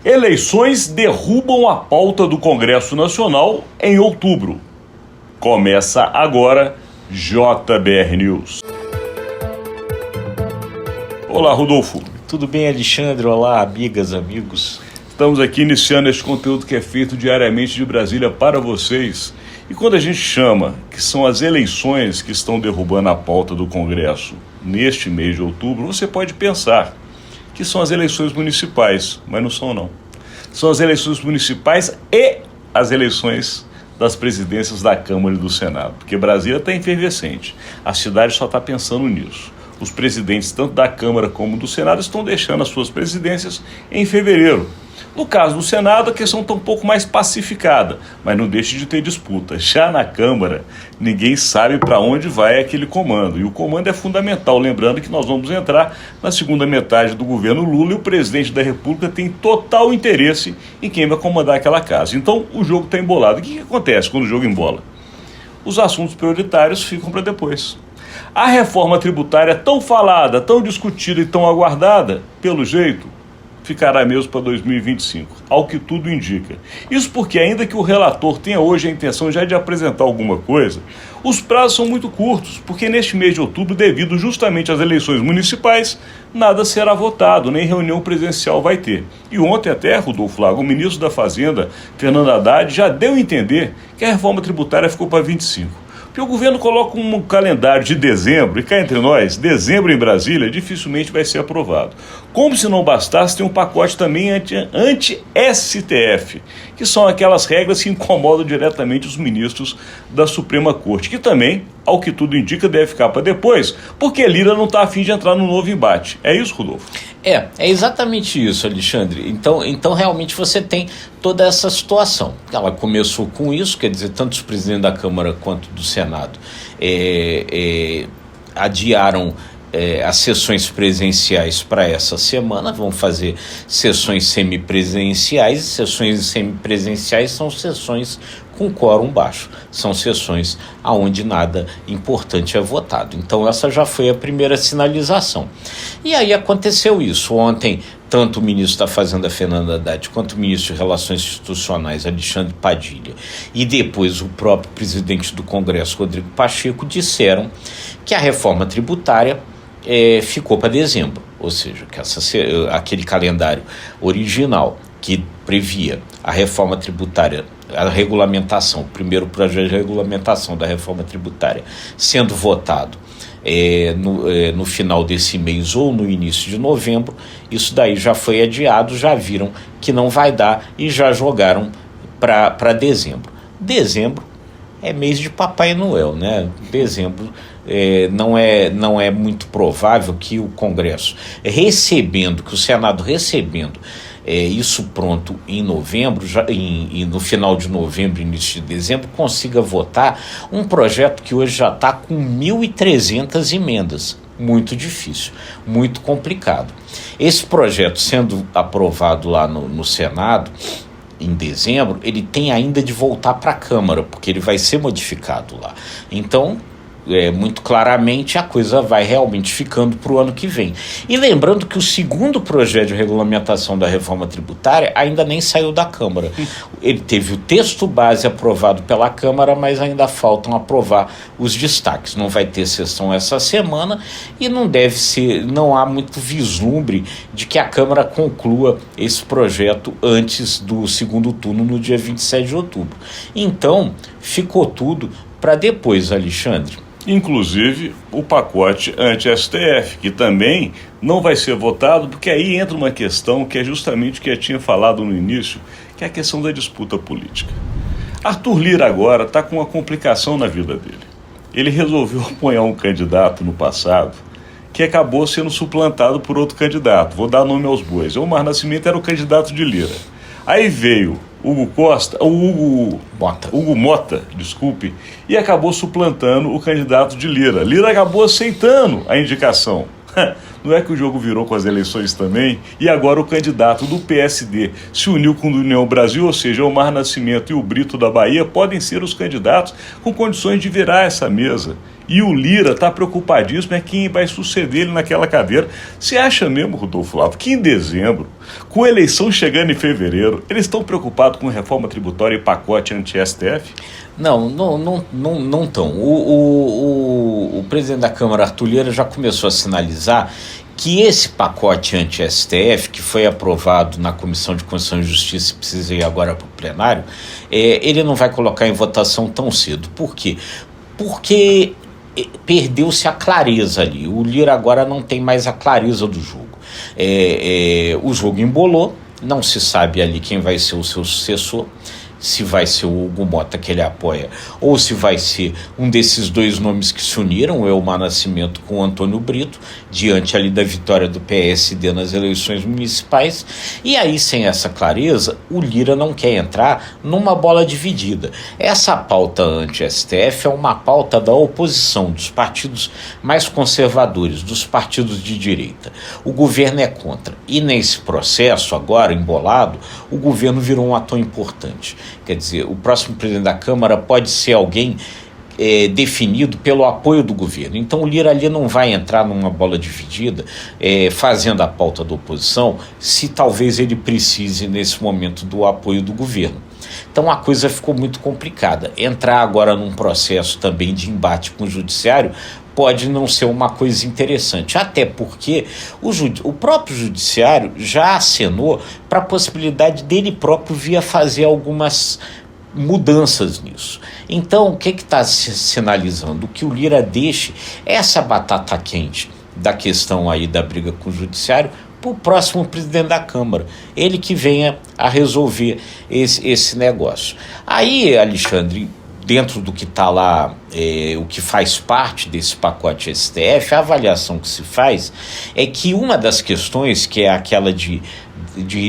Eleições derrubam a pauta do Congresso Nacional em outubro. Começa agora JBR News. Olá, Rodolfo. Tudo bem, Alexandre? Olá, amigas, amigos. Estamos aqui iniciando este conteúdo que é feito diariamente de Brasília para vocês. E quando a gente chama que são as eleições que estão derrubando a pauta do Congresso neste mês de outubro, você pode pensar que são as eleições municipais, mas não são não. São as eleições municipais e as eleições das presidências da Câmara e do Senado, porque Brasília está efervescente, a cidade só está pensando nisso. Os presidentes tanto da Câmara como do Senado estão deixando as suas presidências em fevereiro. No caso do Senado, a questão está um pouco mais pacificada, mas não deixa de ter disputa. Já na Câmara, ninguém sabe para onde vai aquele comando. E o comando é fundamental, lembrando que nós vamos entrar na segunda metade do governo Lula e o presidente da República tem total interesse em quem vai comandar aquela casa. Então, o jogo está embolado. O que acontece quando o jogo embola? Os assuntos prioritários ficam para depois. A reforma tributária tão falada, tão discutida e tão aguardada, pelo jeito, ficará mesmo para 2025, ao que tudo indica. Isso porque, ainda que o relator tenha hoje a intenção já de apresentar alguma coisa, os prazos são muito curtos, porque neste mês de outubro, devido justamente às eleições municipais, nada será votado, nem reunião presencial vai ter. E ontem até, Rodolfo Lago, o ministro da Fazenda, Fernando Haddad, já deu a entender que a reforma tributária ficou para 25. Porque o governo coloca um calendário de dezembro, e cá entre nós, dezembro em Brasília dificilmente vai ser aprovado. Como se não bastasse, tem um pacote também anti-STF, que são aquelas regras que incomodam diretamente os ministros da Suprema Corte, que também, ao que tudo indica, deve ficar para depois, porque Lira não está a fim de entrar no novo embate. É isso, Rodolfo? É exatamente isso, Alexandre. Então realmente você tem toda essa situação. Ela começou com isso, quer dizer, tanto os presidentes da Câmara quanto do Senado adiaram as sessões presenciais para essa semana, vão fazer sessões semipresenciais, e sessões semipresenciais são sessões com quórum baixo, são sessões onde nada importante é votado. Então essa já foi a primeira sinalização. E aí aconteceu isso. Ontem, tanto o ministro da Fazenda, Fernando Haddad, quanto o ministro de Relações Institucionais, Alexandre Padilha, e depois o próprio presidente do Congresso, Rodrigo Pacheco, disseram que a reforma tributária ficou para dezembro, ou seja, que aquele calendário original que previa a reforma tributária, a regulamentação, o primeiro projeto de regulamentação da reforma tributária sendo votado no final desse mês ou no início de novembro, isso daí já foi adiado, já viram que não vai dar e já jogaram para dezembro. Dezembro é mês de Papai Noel, né? Dezembro não é muito provável que o Congresso que o Senado recebendo isso pronto em novembro, no final de novembro, início de dezembro, consiga votar um projeto que hoje já está com 1.300 emendas. Muito difícil, muito complicado. Esse projeto sendo aprovado lá no Senado, em dezembro, ele tem ainda de voltar para a Câmara, porque ele vai ser modificado lá. Então, muito claramente, a coisa vai realmente ficando para o ano que vem. E lembrando que o segundo projeto de regulamentação da reforma tributária ainda nem saiu da Câmara. Ele teve o texto base aprovado pela Câmara, mas ainda faltam aprovar os destaques. Não vai ter sessão essa semana e não há muito vislumbre de que a Câmara conclua esse projeto antes do segundo turno, no dia 27 de outubro. Então, ficou tudo para depois, Alexandre. Inclusive o pacote anti-STF, que também não vai ser votado, porque aí entra uma questão que é justamente o que eu tinha falado no início, que é a questão da disputa política. Arthur Lira agora está com uma complicação na vida dele. Ele resolveu apoiar um candidato no passado que acabou sendo suplantado por outro candidato. Vou dar nome aos bois. O Omar Nascimento era o candidato de Lira. Aí veio Hugo Mota, e acabou suplantando o candidato de Lira. Lira acabou aceitando a indicação. Não é que o jogo virou com as eleições também? E agora o candidato do PSD se uniu com o União Brasil, ou seja, o Omar Nascimento e o Brito da Bahia podem ser os candidatos com condições de virar essa mesa. E o Lira está preocupadíssimo, quem vai suceder ele naquela cadeira. Você acha mesmo, Rodolfo Lago, que em dezembro Com a eleição chegando em fevereiro, eles estão preocupados com reforma tributária e pacote anti-STF? Não estão. O presidente da Câmara, Arthur Lira, já começou a sinalizar que esse pacote anti-STF, que foi aprovado na Comissão de Constituição e Justiça e precisa ir agora para o plenário, ele não vai colocar em votação tão cedo. Por quê? Porque perdeu-se a clareza ali. O Lira agora não tem mais a clareza do jogo. O jogo embolou, não se sabe ali quem vai ser o seu sucessor, se vai ser o Hugo Mota que ele apoia, ou se vai ser um desses dois nomes que se uniram, o Elmar Nascimento com o Antônio Brito, diante ali da vitória do PSD nas eleições municipais. E aí, sem essa clareza, o Lira não quer entrar numa bola dividida. Essa pauta anti-STF é uma pauta da oposição, dos partidos mais conservadores, dos partidos de direita. O governo é contra. E nesse processo, agora embolado, o governo virou um ator importante. Quer dizer, o próximo presidente da Câmara pode ser alguém definido pelo apoio do governo. Então o Lira ali não vai entrar numa bola dividida, fazendo a pauta da oposição, se talvez ele precise nesse momento do apoio do governo. Então a coisa ficou muito complicada. Entrar agora num processo também de embate com o judiciário pode não ser uma coisa interessante, até porque o próprio judiciário já acenou para a possibilidade dele próprio vir a fazer algumas mudanças nisso. Então, o que está sinalizando? Que o Lira deixe essa batata quente da questão aí da briga com o judiciário para o próximo presidente da Câmara, ele que venha a resolver esse negócio. Aí, Alexandre, dentro do que está lá, o que faz parte desse pacote STF, a avaliação que se faz é que uma das questões, que é aquela de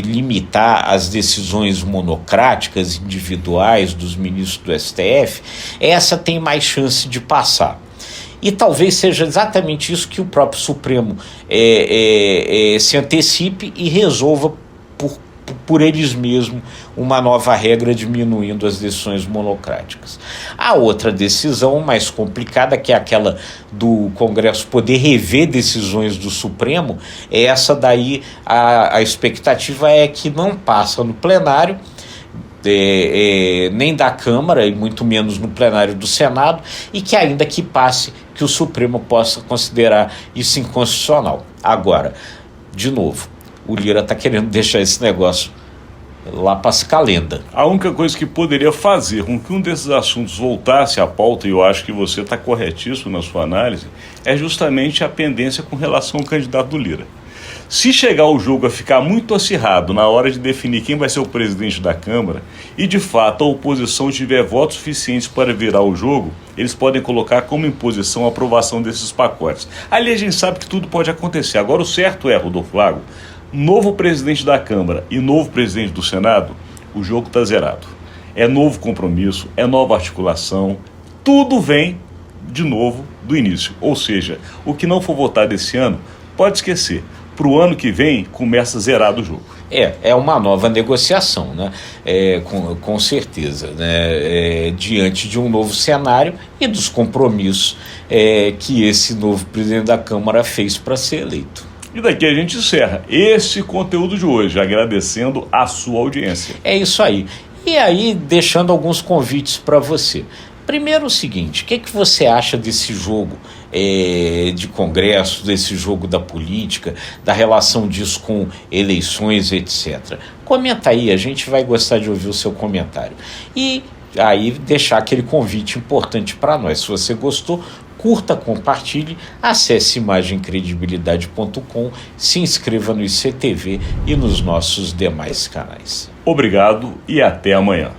limitar as decisões monocráticas individuais dos ministros do STF, essa tem mais chance de passar. E talvez seja exatamente isso que o próprio Supremo se antecipe e resolva por eles mesmos uma nova regra diminuindo as decisões monocráticas. A outra decisão mais complicada, que é aquela do Congresso poder rever decisões do Supremo, essa daí a expectativa é que não passa no plenário, nem da Câmara e muito menos no plenário do Senado, e que ainda que passe, que o Supremo possa considerar isso inconstitucional. Agora, de novo, o Lira está querendo deixar esse negócio lá para as calendas. A única coisa que poderia fazer com que um desses assuntos voltasse à pauta, e eu acho que você está corretíssimo na sua análise, é justamente a pendência com relação ao candidato do Lira. Se chegar o jogo a ficar muito acirrado na hora de definir quem vai ser o presidente da Câmara, e de fato a oposição tiver votos suficientes para virar o jogo, eles podem colocar como imposição a aprovação desses pacotes. Ali a gente sabe que tudo pode acontecer. Agora o certo é, Rodolfo Lago, novo presidente da Câmara e novo presidente do Senado, o jogo está zerado. É novo compromisso, é nova articulação, tudo vem de novo do início. Ou seja, o que não for votado esse ano, pode esquecer. Para o ano que vem, começa zerado o jogo. É uma nova negociação, né? Com certeza, né? Diante de um novo cenário e dos compromissos que esse novo presidente da Câmara fez para ser eleito. E daqui a gente encerra esse conteúdo de hoje, agradecendo a sua audiência. É isso aí. E aí, deixando alguns convites para você. Primeiro o seguinte, o que você acha desse jogo de Congresso, desse jogo da política, da relação disso com eleições, etc. Comenta aí, a gente vai gostar de ouvir o seu comentário. E aí deixar aquele convite importante para nós. Se você gostou, curta, compartilhe, acesse imagemcredibilidade.com, se inscreva no ICTV e nos nossos demais canais. Obrigado e até amanhã.